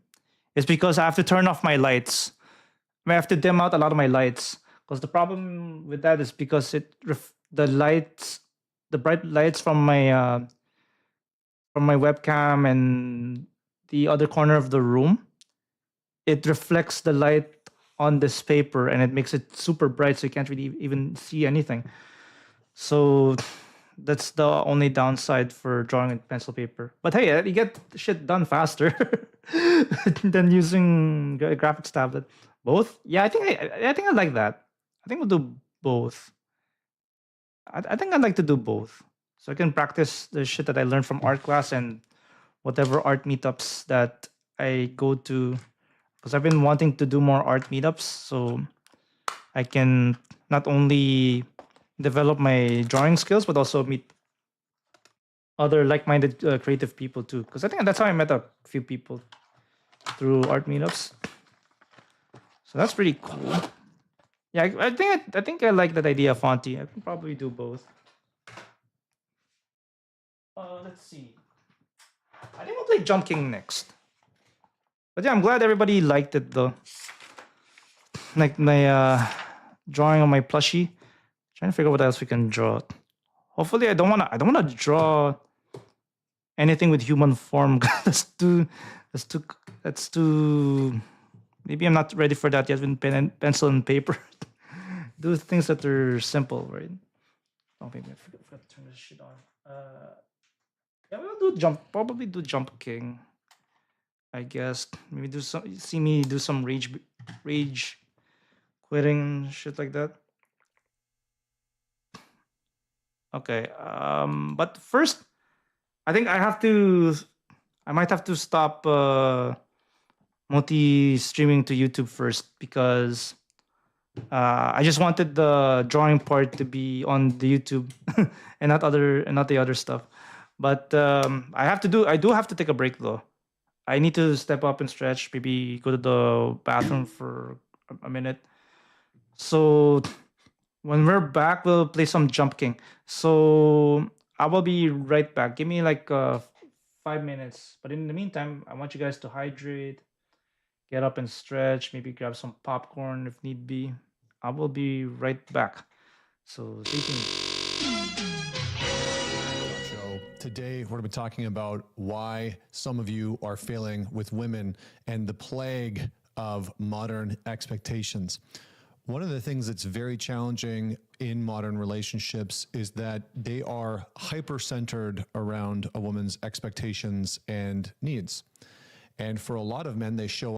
is because I have to turn off my lights. I have to dim out a lot of my lights because the problem with that is because the lights, the bright lights from my webcam and the other corner of the room, it reflects the light on this paper and it makes it super bright, so you can't really even see anything. So that's the only downside for drawing with pencil paper. But hey, you get shit done faster than using a graphics tablet. Both? Yeah, I think I like that. I think we'll do both. I think I'd like to do both, so I can practice the shit that I learned from art class and whatever art meetups that I go to. Because I've been wanting to do more art meetups, so I can not only develop my drawing skills but also meet other like-minded creative people too. Because I think that's how I met a few people, through art meetups. So that's pretty cool. Yeah, I think I like that idea, Fonty. I can probably do both. Let's see. I think we'll play Jump King next. But yeah, I'm glad everybody liked it though. Like my drawing on my plushie. Trying to figure out what else we can draw. Hopefully, I don't wanna draw anything with human form. that's too. Maybe I'm not ready for that yet with pencil and paper. Do things that are simple, right? Oh, maybe I forgot to turn this shit on. Yeah, we'll probably do Jump King. I guess maybe see me do some rage quitting shit like that. Okay. But first, I think I might have to stop multi streaming to YouTube first because I just wanted the drawing part to be on the YouTube and not the other stuff. But I do have to take a break though. I need to step up and stretch, maybe go to the bathroom for a minute. So when we're back, we'll play some Jump King. So I will be right back. Give me like 5 minutes. But in the meantime, I want you guys to hydrate, get up and stretch, maybe grab some popcorn if need be. I will be right back. So stay tuned. Show. Today, we're going to be talking about why some of you are failing with women and the plague of modern expectations. One of the things that's very challenging in modern relationships is that they are hyper-centered around a woman's expectations and needs. And for a lot of men, they show